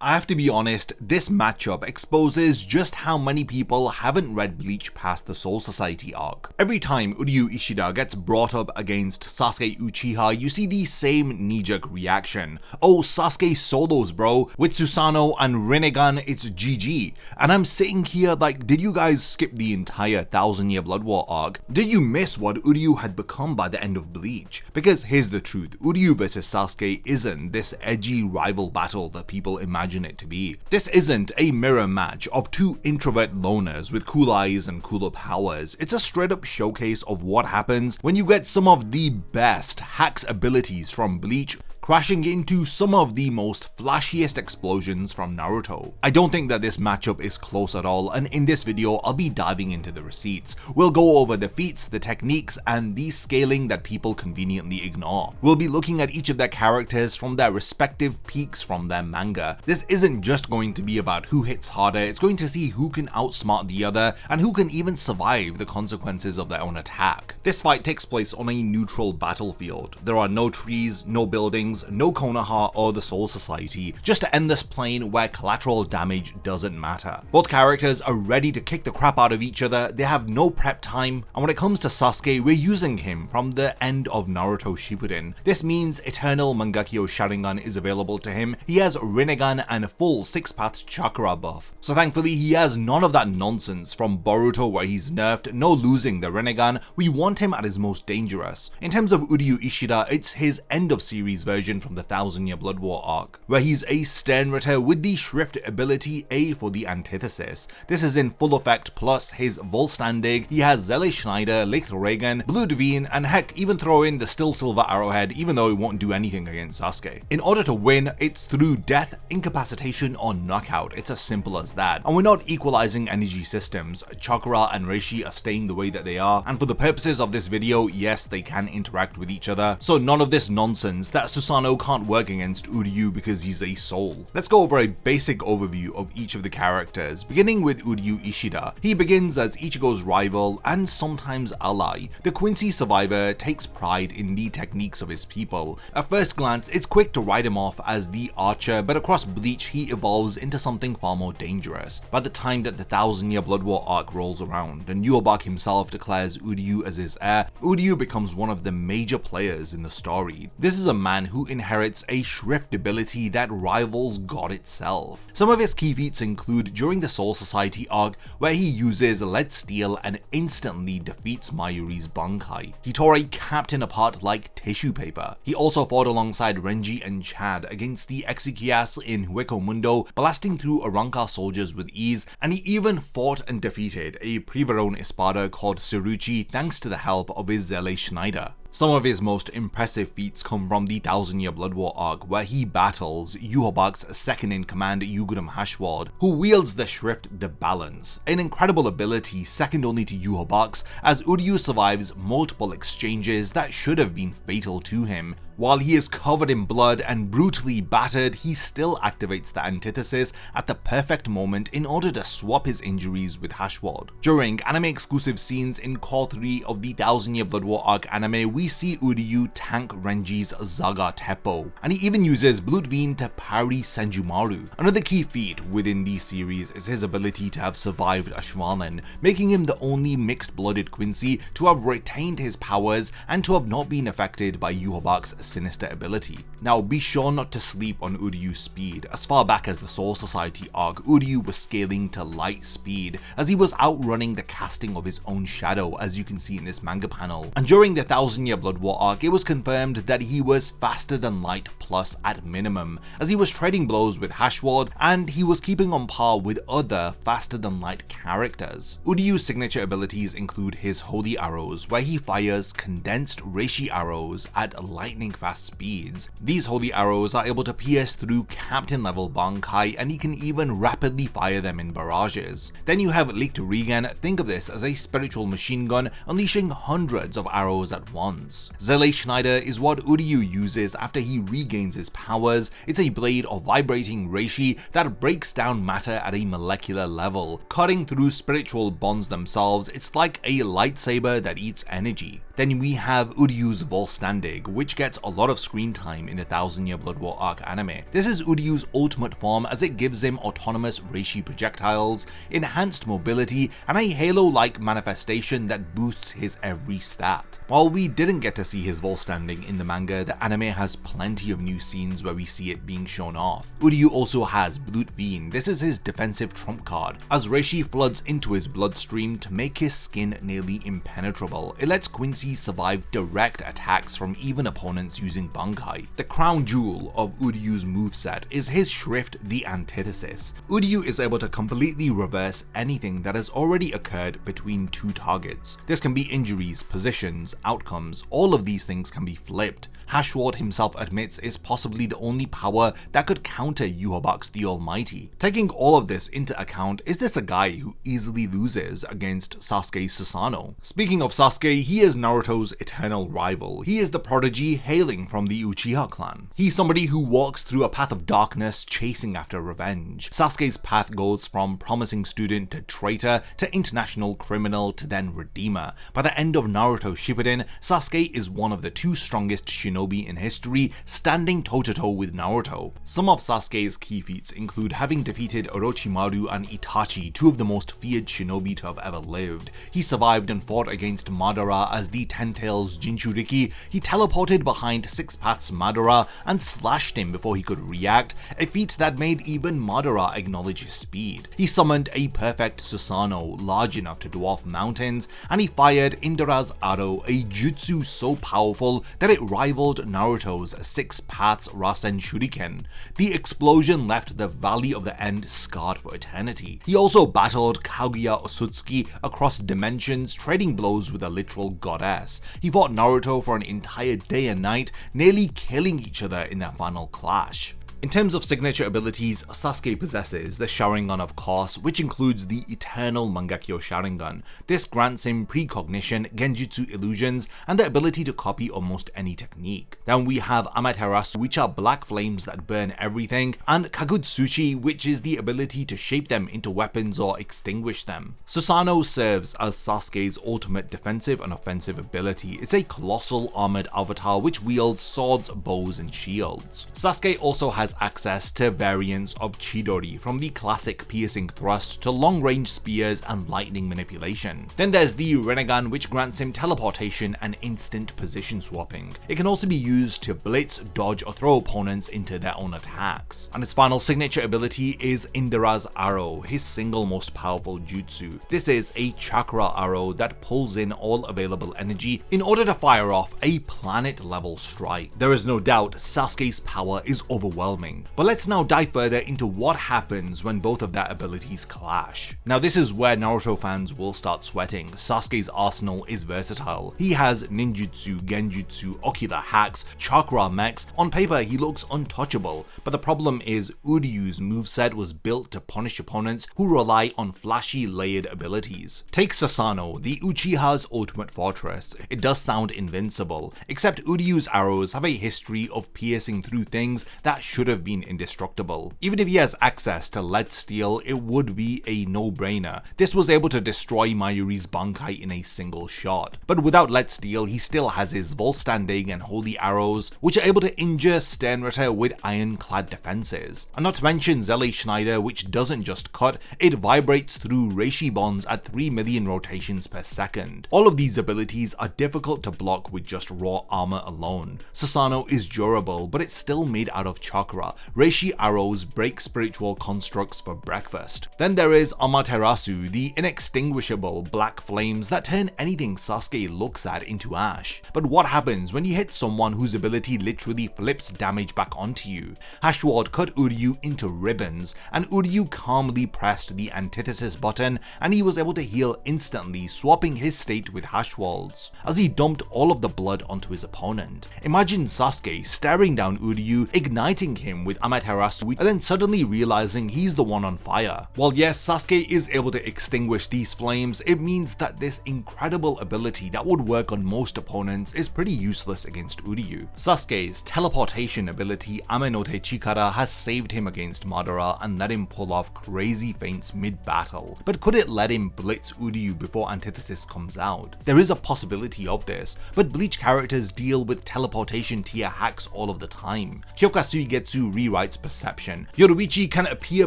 I have to be honest, this matchup exposes just how many people haven't read Bleach past the Soul Society arc. Every time Uryu Ishida gets brought up against Sasuke Uchiha, you see the same knee-jerk reaction. Oh, Sasuke solos bro, with Susanoo and Rinnegan it's GG. And I'm sitting here like, did you guys skip the entire 1000-year Blood War arc? Did you miss what Uryu had become by the end of Bleach? Because here's the truth, Uryu versus Sasuke isn't this edgy rival battle that people imagine it to be. This isn't a mirror match of two introvert loners with cool eyes and cooler powers. It's a straight up showcase of what happens when you get some of the best hacks abilities from Bleach crashing into some of the most flashiest explosions from Naruto. I don't think that this matchup is close at all, and in this video I'll be diving into the receipts. We'll go over the feats, the techniques, and the scaling that people conveniently ignore. We'll be looking at each of their characters from their respective peaks from their manga. This isn't just going to be about who hits harder, it's going to see who can outsmart the other and who can even survive the consequences of their own attack. This fight takes place on a neutral battlefield. There are no trees, no buildings, no Konoha or the Soul Society, just an endless plane where collateral damage doesn't matter. Both characters are ready to kick the crap out of each other, they have no prep time, and when it comes to Sasuke, we're using him from the end of Naruto Shippuden. This means Eternal Mangekyo Sharingan is available to him, he has Rinnegan and a full 6-path chakra buff. So thankfully he has none of that nonsense from Boruto where he's nerfed, no losing the Rinnegan, we want him at his most dangerous. In terms of Uryu Ishida, it's his end of series version from the 1000-year Blood War arc, where he's a Sternritter with the Shrift ability A for the Antithesis. This is in full effect plus his Vollständig, he has Seele Schneider, Rinnegan, Blue Divine, and heck, even throw in the Still Silver Arrowhead even though it won't do anything against Sasuke. In order to win, it's through death, incapacitation, or knockout. It's as simple as that. And we're not equalizing energy systems. Chakra and Reishi are staying the way that they are, and for the purposes of this video, yes, they can interact with each other. So none of this nonsense that Susanoo can't work against Uryu because he's a soul. Let's go over a basic overview of each of the characters, beginning with Uryu Ishida. He begins as Ichigo's rival and sometimes ally. The Quincy survivor takes pride in the techniques of his people. At first glance, it's quick to write him off as the archer, but across Bleach he evolves into something far more dangerous. By the time that the 1000-year Blood War arc rolls around and Yubak himself declares Uryu as his heir, Uryu becomes one of the major players in the story. This is a man who inherits a Shrift ability that rivals God itself. Some of his key feats include during the Soul Society arc, where he uses Lead Steel and instantly defeats Mayuri's Bankai. He tore a captain apart like tissue paper. He also fought alongside Renji and Chad against the Exequias in Hueco Mundo, blasting through Arrancar soldiers with ease, and he even fought and defeated a Privaron Espada called Tsuruchi thanks to the help of his Seele Schneider. Some of his most impressive feats come from the 1000-year Blood War arc, where he battles Yhwach's second-in-command Yugurem Hashward, who wields the Shrift the Balance, an incredible ability second only to Yhwach's, as Uryu survives multiple exchanges that should have been fatal to him. While he is covered in blood and brutally battered, he still activates the Antithesis at the perfect moment in order to swap his injuries with Hashward. During anime-exclusive scenes in Core 3 of the 1000-year Blood War arc anime, we see Uryu tank Renji's Zaga Teppo, and he even uses Blue Divine to parry Senjumaru. Another key feat within the series is his ability to have survived Ashwanan, making him the only mixed-blooded Quincy to have retained his powers and to have not been affected by Yhwach's sinister ability. Now be sure not to sleep on Uryu's speed. As far back as the Soul Society arc, Uryu was scaling to light speed as he was outrunning the casting of his own shadow, as you can see in this manga panel. And during the 1000-year Blood War arc, it was confirmed that he was faster than light plus at minimum, as he was trading blows with Hashward and he was keeping on par with other faster than light characters. Uryu's signature abilities include his Holy Arrows, where he fires condensed Reishi arrows at lightning fast speeds. These Holy Arrows are able to pierce through captain level Bankai, and he can even rapidly fire them in barrages. Then you have Leaked Rinnegan. Think of this as a spiritual machine gun unleashing hundreds of arrows at once. Seele Schneider is what Uryu uses after he regains his powers. It's a blade of vibrating Reishi that breaks down matter at a molecular level, cutting through spiritual bonds themselves. It's like a lightsaber that eats energy. Then we have Uryu's Vollständig, which gets a lot of screen time in the 1000-Year Blood War arc anime. This is Uryu's ultimate form as it gives him autonomous reishi projectiles, enhanced mobility, and a halo-like manifestation that boosts his every stat. While we didn't get to see his Vollständig in the manga, the anime has plenty of new scenes where we see it being shown off. Uryu also has Blutveen. This is his defensive trump card, as reishi floods into his bloodstream to make his skin nearly impenetrable. It lets Quincy survive direct attacks from even opponents using Bankai. The crown jewel of Uryu's moveset is his Shrift, the Antithesis. Uryu is able to completely reverse anything that has already occurred between two targets. This can be injuries, positions, outcomes. All of these things can be flipped. Hashward himself admits is possibly the only power that could counter Yhwach the Almighty. Taking all of this into account, is this a guy who easily loses against Sasuke Susanoo? Speaking of Sasuke, he is Naruto's eternal rival. He is the prodigy hailing from the Uchiha clan. He's somebody who walks through a path of darkness chasing after revenge. Sasuke's path goes from promising student to traitor to international criminal to then redeemer. By the end of Naruto Shippuden, Sasuke is one of the two strongest shinobi in history, standing toe-to-toe with Naruto. Some of Sasuke's key feats include having defeated Orochimaru and Itachi, two of the most feared shinobi to have ever lived. He survived and fought against Madara as the Ten Tails Jinchuriki. He teleported behind Six Paths Madara and slashed him before he could react, a feat that made even Madara acknowledge his speed. He summoned a perfect Susanoo large enough to dwarf mountains, and he fired Indra's arrow, a jutsu so powerful that it rivaled Naruto's Six Paths Rasen Shuriken. The explosion left the Valley of the End scarred for eternity. He also battled Kaguya Otsutsuki across dimensions, trading blows with a literal goddess. He fought Naruto for an entire day and night, nearly killing each other in their final clash. In terms of signature abilities, Sasuke possesses the Sharingan of course, which includes the eternal Mangekyo Sharingan. This grants him precognition, genjutsu illusions, and the ability to copy almost any technique. Then we have Amaterasu, which are black flames that burn everything, and Kagutsuchi, which is the ability to shape them into weapons or extinguish them. Susanoo serves as Sasuke's ultimate defensive and offensive ability. It's a colossal armored avatar which wields swords, bows, and shields. Sasuke also has access to variants of Chidori, from the classic piercing thrust to long-range spears and lightning manipulation. Then there's the Rinnegan, which grants him teleportation and instant position swapping. It can also be used to blitz, dodge, or throw opponents into their own attacks. And its final signature ability is Indra's arrow, his single most powerful jutsu. This is a chakra arrow that pulls in all available energy in order to fire off a planet-level strike. There is no doubt Sasuke's power is overwhelming. But let's now dive further into what happens when both of their abilities clash. Now this is where Naruto fans will start sweating. Sasuke's arsenal is versatile. He has ninjutsu, genjutsu, ocular hacks, chakra mechs. On paper he looks untouchable, but the problem is Uryu's moveset was built to punish opponents who rely on flashy layered abilities. Take Susanoo, the Uchiha's ultimate fortress. It does sound invincible, except Uryu's arrows have a history of piercing through things that should have been indestructible. Even if he has access to lead steel, it would be a no-brainer. This was able to destroy Mayuri's Bankai in a single shot. But without lead steel, he still has his Vollständig and Holy Arrows, which are able to injure Sternritter with ironclad defenses. And not to mention Seele Schneider, which doesn't just cut, it vibrates through reishi bonds at 3 million rotations per second. All of these abilities are difficult to block with just raw armor alone. Susanoo is durable, but it's still made out of chakra. Reishi arrows break spiritual constructs for breakfast. Then there is Amaterasu, the inextinguishable black flames that turn anything Sasuke looks at into ash. But what happens when you hit someone whose ability literally flips damage back onto you? Hashward cut Uryu into ribbons, and Uryu calmly pressed the Antithesis button and he was able to heal instantly, swapping his state with Hashward's, as he dumped all of the blood onto his opponent. Imagine Sasuke staring down Uryu, igniting him with Amaterasu and then suddenly realizing he's the one on fire. While yes, Sasuke is able to extinguish these flames, it means that this incredible ability that would work on most opponents is pretty useless against Uryu. Sasuke's teleportation ability Ame no Te Chikara has saved him against Madara and let him pull off crazy feints mid-battle, but could it let him blitz Uryu before Antithesis comes out? There is a possibility of this, but Bleach characters deal with teleportation tier hacks all of the time. Kyoka Suigetsu rewrites perception. Yoruichi can appear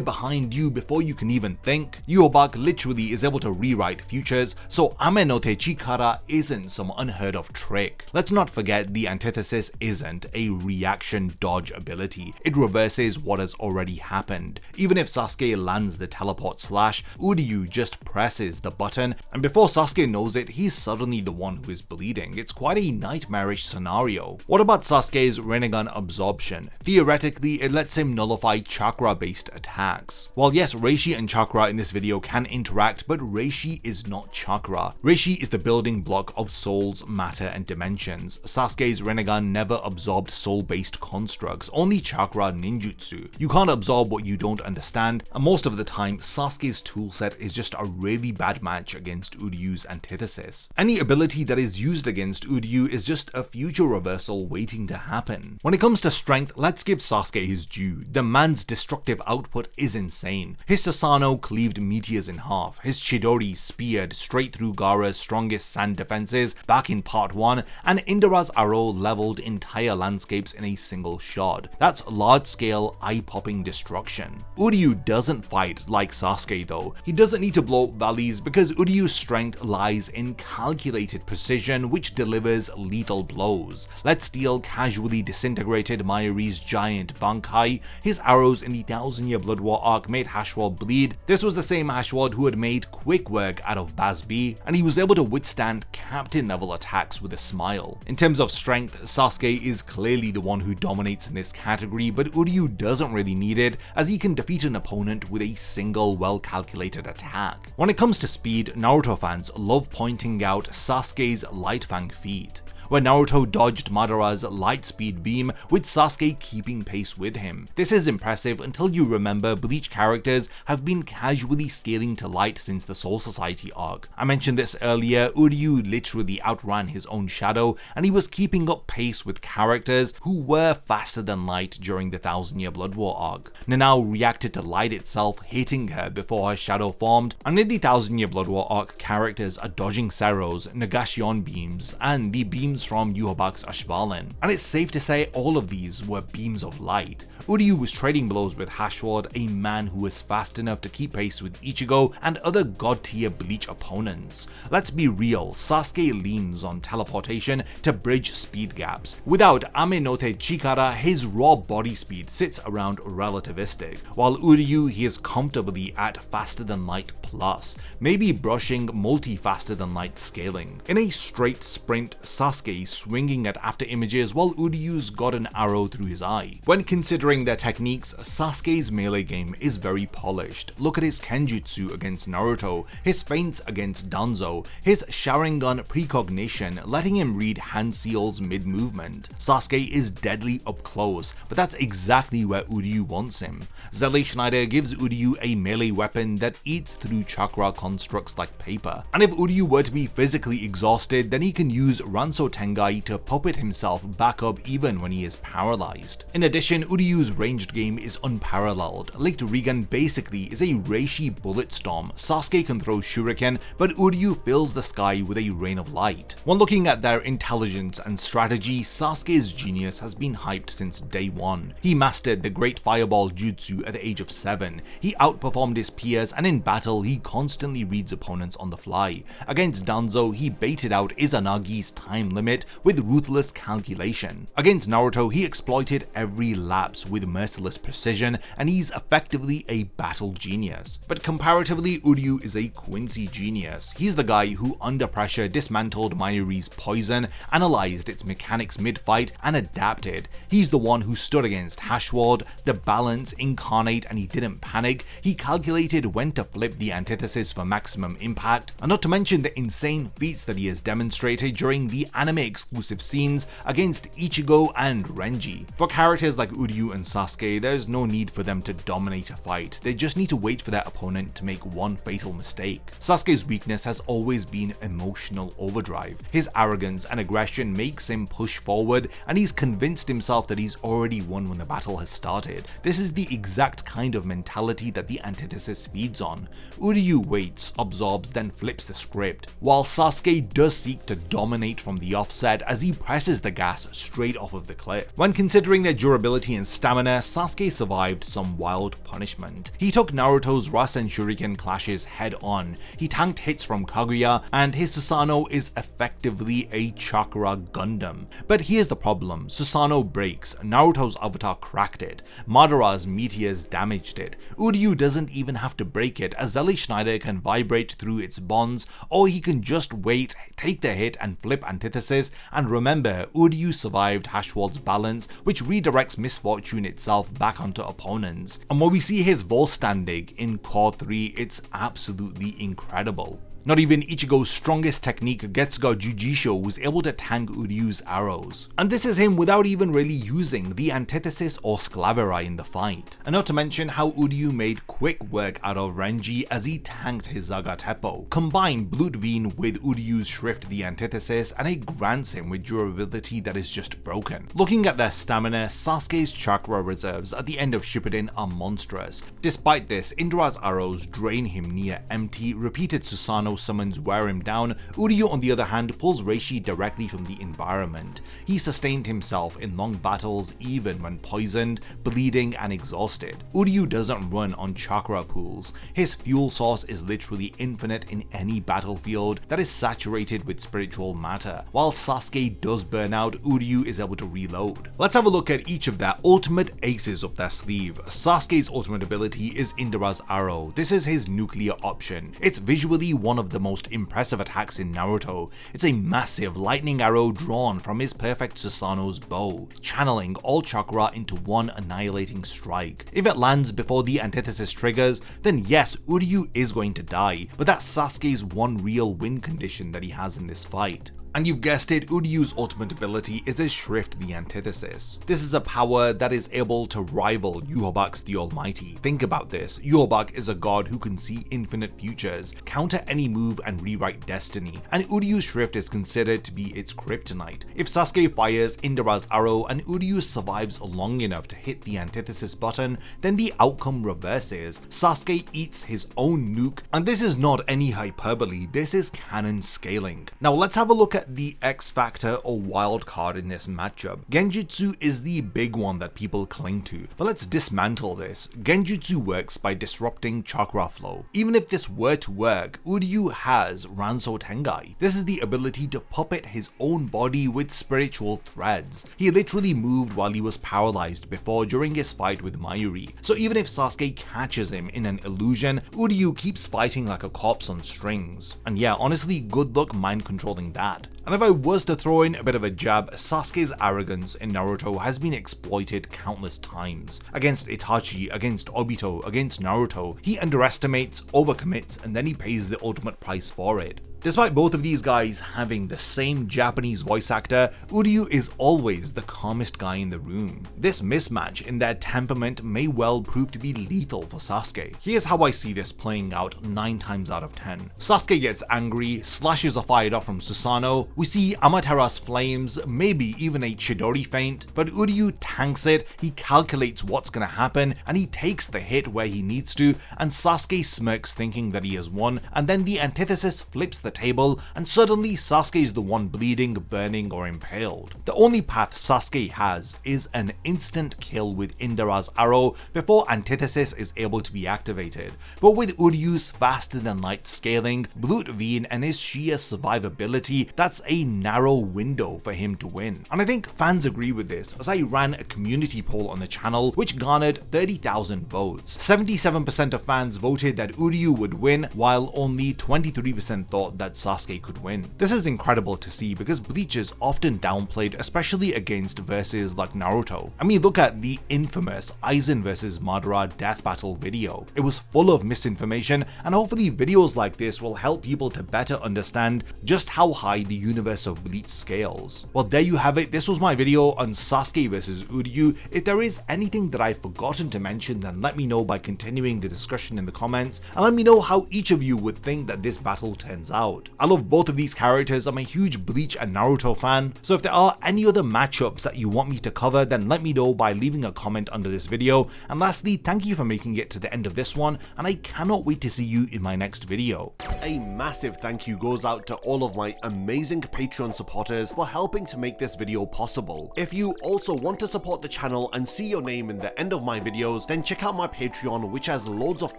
behind you before you can even think. Yubak literally is able to rewrite futures, so Ame no Te Chikara isn't some unheard of trick. Let's not forget the Antithesis isn't a reaction dodge ability, it reverses what has already happened. Even if Sasuke lands the teleport slash, Uryu just presses the button, and before Sasuke knows it, he's suddenly the one who is bleeding. It's quite a nightmarish scenario. What about Sasuke's Rinnegan absorption? Theoretically, it lets him nullify chakra-based attacks. While yes, Reishi and chakra in this video can interact, but Reishi is not chakra. Reishi is the building block of souls, matter, and dimensions. Sasuke's Rinnegan never absorbed soul-based constructs, only chakra ninjutsu. You can't absorb what you don't understand, and most of the time, Sasuke's toolset is just a really bad match against Uryu's Antithesis. Any ability that is used against Uryu is just a future reversal waiting to happen. When it comes to strength, let's give Sasuke his due. The man's destructive output is insane. His Susanoo cleaved meteors in half, his Chidori speared straight through Gaara's strongest sand defenses back in part 1, and Indra's arrow leveled entire landscapes in a single shot. That's large-scale, eye-popping destruction. Uryu doesn't fight like Sasuke though. He doesn't need to blow up valleys because Uryu's strength lies in calculated precision which delivers lethal blows. Let's steal casually disintegrated Mayuri's giant Bankai. His arrows in the 1000-year Blood War arc made Hashward bleed. This was the same Hashward who had made quick work out of Bazbi, and he was able to withstand captain level attacks with a smile. In terms of strength, Sasuke is clearly the one who dominates in this category, but Uryu doesn't really need it as he can defeat an opponent with a single well-calculated attack. When it comes to speed, Naruto fans love pointing out Sasuke's Light Fang feat, where Naruto dodged Madara's light speed beam with Sasuke keeping pace with him. This is impressive until you remember Bleach characters have been casually scaling to light since the Soul Society arc. I mentioned this earlier, Uryu literally outran his own shadow, and he was keeping up pace with characters who were faster than light during the 1000-year Blood War arc. Nanao reacted to light itself, hitting her before her shadow formed, and in the 1000-year Blood War arc, characters are dodging Sero's, Nagashion's beams, and the beams from Yubak's Ashvalan. And it's safe to say all of these were beams of light. Uryu was trading blows with Hashward, a man who was fast enough to keep pace with Ichigo and other god-tier Bleach opponents. Let's be real, Sasuke leans on teleportation to bridge speed gaps. Without Ame no Te Chikara, his raw body speed sits around relativistic, while Uryu he is comfortably at faster than light plus, maybe brushing multi-faster than light scaling. In a straight sprint, Sasuke swinging at after images while Uryu's got an arrow through his eye. When considering their techniques, Sasuke's melee game is very polished. Look at his Kenjutsu against Naruto, his feints against Danzo, his Sharingan precognition letting him read hand seals mid-movement. Sasuke is deadly up close, but that's exactly where Uryu wants him. Seele Schneider gives Uryu a melee weapon that eats through chakra constructs like paper. And if Uryu were to be physically exhausted, then he can use Ranso Tengai to puppet himself back up even when he is paralyzed. In addition, Uryu's ranged game is unparalleled. Linked Rinnegan basically is a Reishi bullet storm. Sasuke can throw shuriken, but Uryu fills the sky with a rain of light. When looking at their intelligence and strategy, Sasuke's genius has been hyped since day one. He mastered the Great Fireball Jutsu at the age of 7. He outperformed his peers, and in battle he constantly reads opponents on the fly. Against Danzo, he baited out Izanagi's time limit with ruthless calculation. Against Naruto, he exploited every lapse with merciless precision, and he's effectively a battle genius. But comparatively, Uryu is a Quincy genius. He's the guy who under pressure dismantled Mayuri's poison, analyzed its mechanics mid-fight, and adapted. He's the one who stood against Hashward, the balance incarnate, and he didn't panic. He calculated when to flip the Antithesis for maximum impact, and not to mention the insane feats that he has demonstrated during the anime exclusive scenes against Ichigo and Renji. For characters like Uryu and Sasuke, there's no need for them to dominate a fight, they just need to wait for their opponent to make one fatal mistake. Sasuke's weakness has always been emotional overdrive. His arrogance and aggression makes him push forward, and he's convinced himself that he's already won when the battle has started. This is the exact kind of mentality that the Antithesis feeds on. Uryu waits, absorbs, then flips the script, while Sasuke does seek to dominate from the offset as he presses the gas straight off of the cliff. When considering their durability and stamina, Sasuke survived some wild punishment. He took Naruto's Rasen Shuriken clashes head on, he tanked hits from Kaguya, and his Susanoo is effectively a chakra Gundam. But here's the problem, Susanoo breaks, Naruto's avatar cracked it, Madara's meteors damaged it, Uryu doesn't even have to break it as Seele Schneider can vibrate through its bonds, or he can just wait, take the hit and flip Antithesis, and remember, Uryu survived Hashwald's balance, which redirects misfortune itself back onto opponents. And when we see his Vollständig in Core 3, it's absolutely incredible. Not even Ichigo's strongest technique, Getsuga Jujisho, was able to tank Uryu's arrows. And this is him without even really using the Antithesis or Sclaverai in the fight. And not to mention how Uryu made quick work out of Renji as he tanked his Zagatepo. Combine Blutveen with Uryu's Shrift the Antithesis and it grants him with durability that is just broken. Looking at their stamina, Sasuke's chakra reserves at the end of Shippuden are monstrous. Despite this, Indra's arrows drain him near empty, repeated Susanoo summons wear him down. Uryu on the other hand pulls Reishi directly from the environment. He sustained himself in long battles even when poisoned, bleeding and exhausted. Uryu doesn't run on chakra pools. His fuel source is literally infinite in any battlefield that is saturated with spiritual matter. While Sasuke does burn out, Uryu is able to reload. Let's have a look at each of their ultimate aces up their sleeve. Sasuke's ultimate ability is Indra's arrow. This is his nuclear option. It's visually one of the most impressive attacks in Naruto. It's a massive lightning arrow drawn from his perfect Susanoo's bow, channeling all chakra into one annihilating strike. If it lands before the Antithesis triggers, then yes, Uryu is going to die, but that's Sasuke's one real win condition that he has in this fight. And you've guessed it, Uryu's ultimate ability is his Shrift the Antithesis. This is a power that is able to rival Yhwach's the Almighty. Think about this, Yhwach is a god who can see infinite futures, counter any move and rewrite destiny, and Uryu's Shrift is considered to be its kryptonite. If Sasuke fires Indra's arrow and Uryu survives long enough to hit the Antithesis button, then the outcome reverses. Sasuke eats his own nuke, and this is not any hyperbole, this is canon scaling. Now let's have a look at the X factor or wild card in this matchup. Genjutsu is the big one that people cling to, but let's dismantle this. Genjutsu works by disrupting chakra flow. Even if this were to work, Uryu has Ranso Tengai. This is the ability to puppet his own body with spiritual threads. He literally moved while he was paralyzed before during his fight with Mayuri, so even if Sasuke catches him in an illusion, Uryu keeps fighting like a corpse on strings. And yeah, honestly, good luck mind controlling that. And if I was to throw in a bit of a jab, Sasuke's arrogance in Naruto has been exploited countless times. Against Itachi, against Obito, against Naruto, he underestimates, overcommits, and then he pays the ultimate price for it. Despite both of these guys having the same Japanese voice actor, Uryu is always the calmest guy in the room. This mismatch in their temperament may well prove to be lethal for Sasuke. Here's how I see this playing out 9 times out of 10. Sasuke gets angry, slashes are fired off from Susanoo, we see Amatera's flames, maybe even a Chidori feint, but Uryu tanks it, he calculates what's gonna happen, and he takes the hit where he needs to, and Sasuke smirks thinking that he has won, and then the Antithesis flips the table, and suddenly Sasuke is the one bleeding, burning, or impaled. The only path Sasuke has is an instant kill with Indra's arrow before Antithesis is able to be activated, but with Uryu's faster than light scaling, Blutveen, and his sheer survivability, that's a narrow window for him to win. And I think fans agree with this, as I ran a community poll on the channel which garnered 30,000 votes. 77% of fans voted that Uryu would win, while only 23% thought that Sasuke could win. This is incredible to see because Bleach is often downplayed, especially against verses like Naruto. I mean, look at the infamous Aizen vs Madara death battle video. It was full of misinformation, and hopefully videos like this will help people to better understand just how high the universe of Bleach scales. Well, there you have it. This was my video on Sasuke vs Uryu. If there is anything that I've forgotten to mention, then let me know by continuing the discussion in the comments, and let me know how each of you would think that this battle turns out. I love both of these characters. I'm a huge Bleach and Naruto fan, so if there are any other matchups that you want me to cover, then let me know by leaving a comment under this video. And lastly, thank you for making it to the end of this one, and I cannot wait to see you in my next video. A massive thank you goes out to all of my amazing Patreon supporters for helping to make this video possible. If you also want to support the channel and see your name in the end of my videos, then check out my Patreon, which has loads of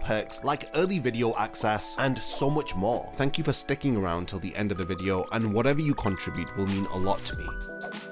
perks like early video access and so much more. Thank you for sticking around till the end of the video, and whatever you contribute will mean a lot to me.